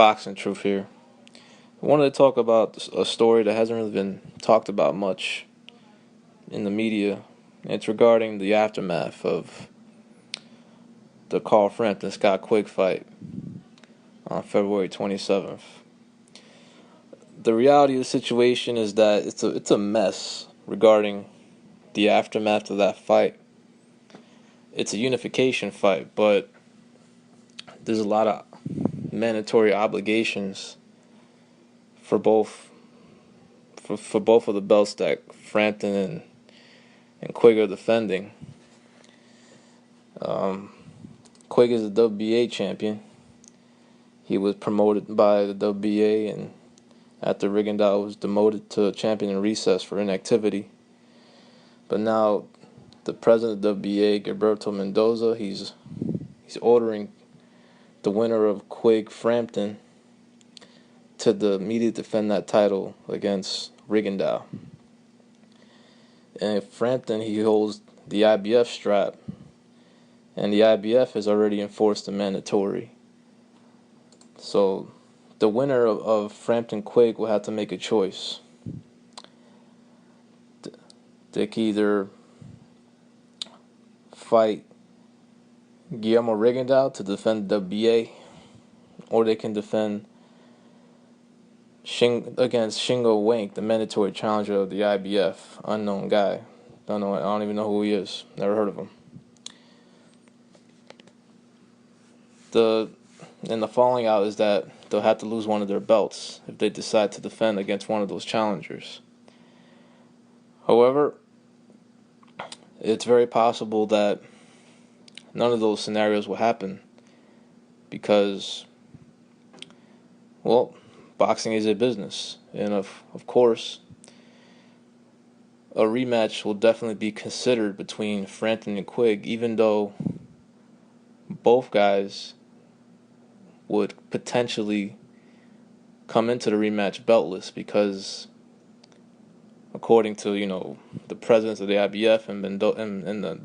Boxing Truth here. I wanted to talk about a story that hasn't really been talked about much in the media. It's regarding the aftermath of the Frampton Scott Quigg fight on February 27th. The reality of the situation is that it's a mess regarding the aftermath of that fight. It's a unification fight, but there's a lot of mandatory obligations for both of the belts that Frampton and Quigg are defending. Quigg is the WBA champion. He was promoted by the WBA, and after Rigondeaux was demoted to champion in recess for inactivity. But now the president of the WBA, Gilberto Mendoza, he's ordering the winner of Quigg Frampton to the immediately defend that title against Rigondeaux. And Frampton, he holds the IBF strap, and the IBF has already enforced the mandatory. So the winner of Frampton Quigg will have to make a choice. They can either fight Guillermo Rigondeaux to defend the WBA, or they can defend against Shingo Wank, the mandatory challenger of the IBF, unknown guy. I don't even know who he is. Never heard of him. And the falling out is that they'll have to lose one of their belts if they decide to defend against one of those challengers. However, it's very possible that none of those scenarios will happen because, well, boxing is a business, and of course, a rematch will definitely be considered between Frampton and Quigg, even though both guys would potentially come into the rematch beltless because, according to the presidents of the IBF and the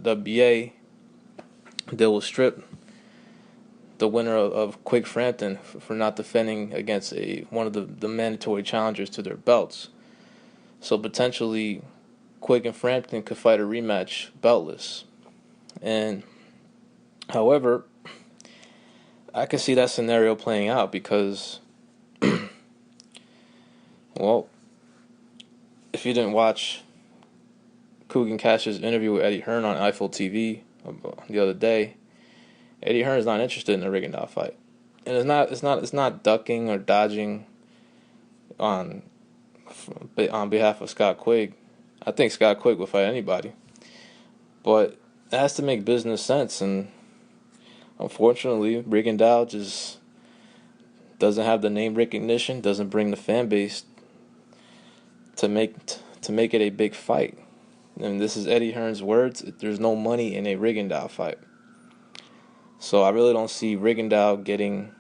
WBA, they will strip the winner of Quigg Frampton for not defending against one of the mandatory challengers to their belts. So potentially, Quigg and Frampton could fight a rematch beltless. And however, I can see that scenario playing out because, well, if you didn't watch Kugan Cash's interview with Eddie Hearn on Eiffel TV the other day, Eddie Hearn is not interested in the Rigondeaux fight, and it's not ducking or dodging on behalf of Scott Quigg. I think Scott Quigg will fight anybody, but it has to make business sense, and unfortunately, Rigondeaux just doesn't have the name recognition, doesn't bring the fan base to make it a big fight. And this is Eddie Hearn's words: there's no money in a Rigondeaux fight. So I really don't see Rigondeaux getting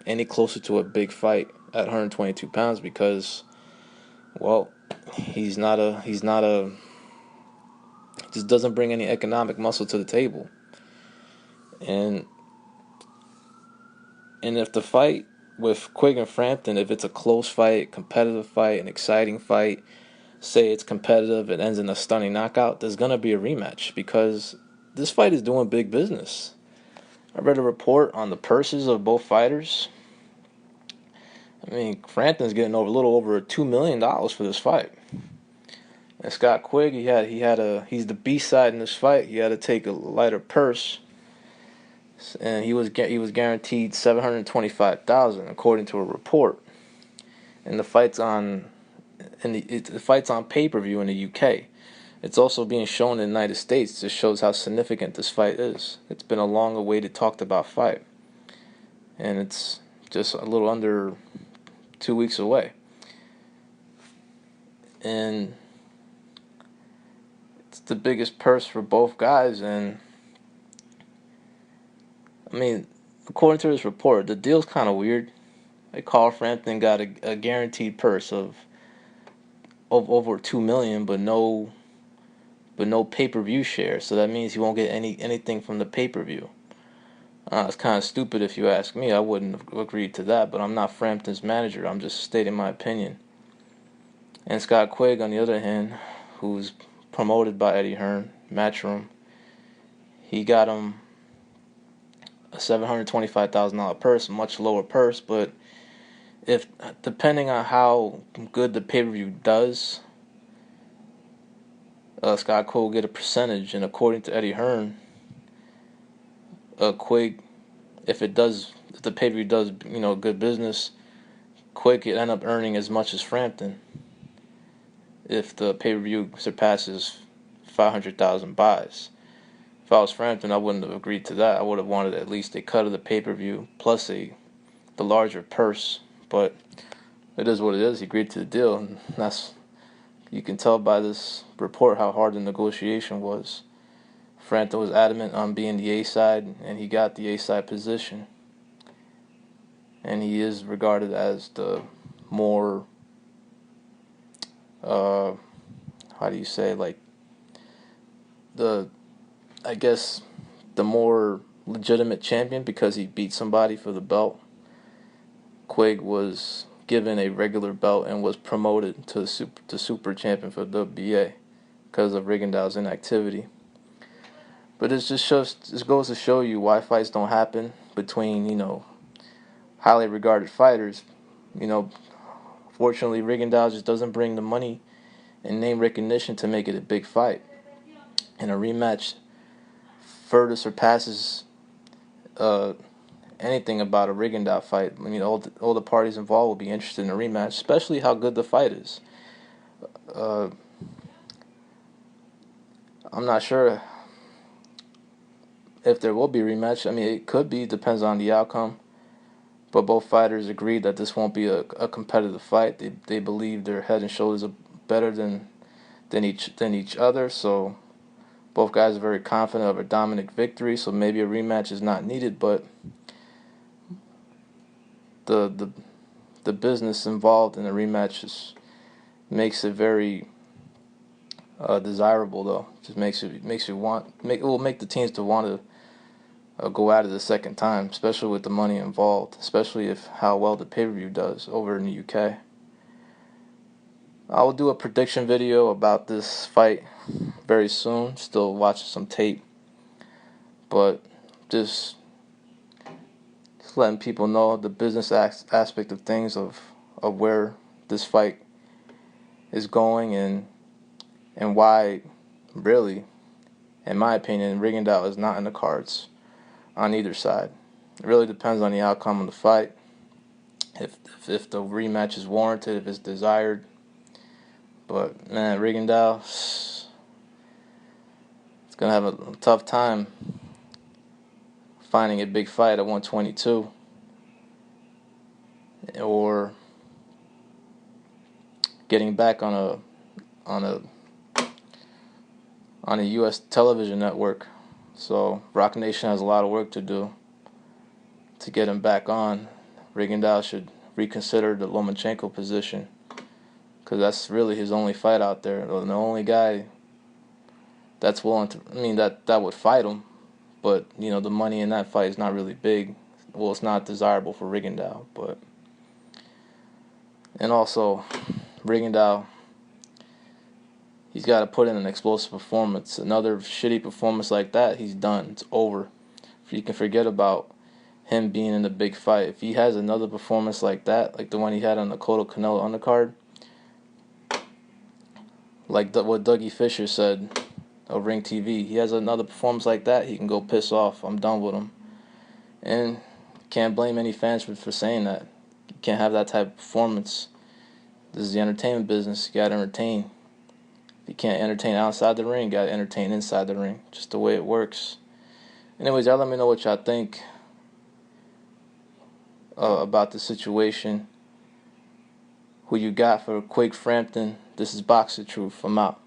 any closer to a big fight at 122 pounds because, well, he just doesn't bring any economic muscle to the table. And if the fight with Quigg and Frampton, if it's a close fight, competitive fight, an exciting fight, say it's competitive, it ends in a stunning knockout, there's going to be a rematch because this fight is doing big business. I read a report on the purses of both fighters. I mean, Frampton's getting a little over $2 million for this fight. And Scott Quigg, he's the B side in this fight. He had to take a lighter purse, and he was guaranteed $725,000 according to a report. And the fight's on pay-per-view in the UK. It's also being shown in the United States. This shows how significant this fight is. It's been a long-awaited, talked-about fight, and it's just a little under 2 weeks away. And it's the biggest purse for both guys. And I mean, according to this report, the deal's kind of weird. Carl Frampton got a guaranteed purse of over $2 million, but no pay-per-view share. So that means he won't get anything from the pay-per-view. It's kind of stupid if you ask me. I wouldn't have agreed to that, but I'm not Frampton's manager. I'm just stating my opinion. And Scott Quigg, on the other hand, who's promoted by Eddie Hearn, Matchroom, he got him a $725,000 purse, a much lower purse, but if depending on how good the pay-per-view does, Scott Quigg will get a percentage, and according to Eddie Hearn, Quigg, if the pay-per-view does, good business, Quigg could end up earning as much as Frampton if the pay-per-view surpasses 500,000 buys. If I was Frampton, I wouldn't have agreed to that. I would have wanted at least a cut of the pay-per-view plus the larger purse. But it is what it is. He agreed to the deal, and you can tell by this report how hard the negotiation was. Frampton was adamant on being the A side, and he got the A side position. And he is regarded as the more, how do you say, like the more legitimate champion because he beat somebody for the belt. Quigg was given a regular belt and was promoted to super champion for the WBA because of Rigondeaux's inactivity. But this goes to show you why fights don't happen between, highly regarded fighters. Fortunately, Rigondeaux just doesn't bring the money and name recognition to make it a big fight. And a rematch further surpasses anything about a Rigondeaux fight. I mean, all the parties involved will be interested in a rematch, especially how good the fight is. I'm not sure if there will be a rematch. I mean, it could be, depends on the outcome. But both fighters agreed that this won't be a competitive fight. They believe they're head and shoulders better than each other. So both guys are very confident of a dominant victory. So maybe a rematch is not needed. But the business involved in the rematch makes it very desirable, though. Just it will make the teams to want to go at it a second time, especially with the money involved, especially if how well the pay-per-view does over in the UK. I will do a prediction video about this fight very soon. Still watching some tape, but just letting people know the business aspect of things of where this fight is going and why, really, in my opinion, Rigondeaux is not in the cards on either side. It really depends on the outcome of the fight. If the rematch is warranted, if it's desired. But man, Rigondeaux is gonna have a tough time finding a big fight at 122 or getting back on a U.S. television network. So Rock Nation has a lot of work to do to get him back on. Rigondeaux should reconsider the Lomachenko position because that's really his only fight out there. The only guy that's willing to, that would fight him. But, the money in that fight is not really big. Well, it's not desirable for Rigondeaux. And also, Rigondeaux, he's got to put in an explosive performance. Another shitty performance like that, he's done. It's over. You can forget about him being in a big fight. If he has another performance like that, like the one he had on the Cotto Canelo undercard, like what Dougie Fisher said of Ring TV, he has another performance like that, he can go piss off. I'm done with him. And can't blame any fans for saying that. You can't have that type of performance. This is the entertainment business. You got to entertain. If you can't entertain outside the ring, you got to entertain inside the ring. Just the way it works. Anyways, y'all let me know what y'all think about the situation. Who you got for Quigg Frampton. This is Boxer Truth. I'm out.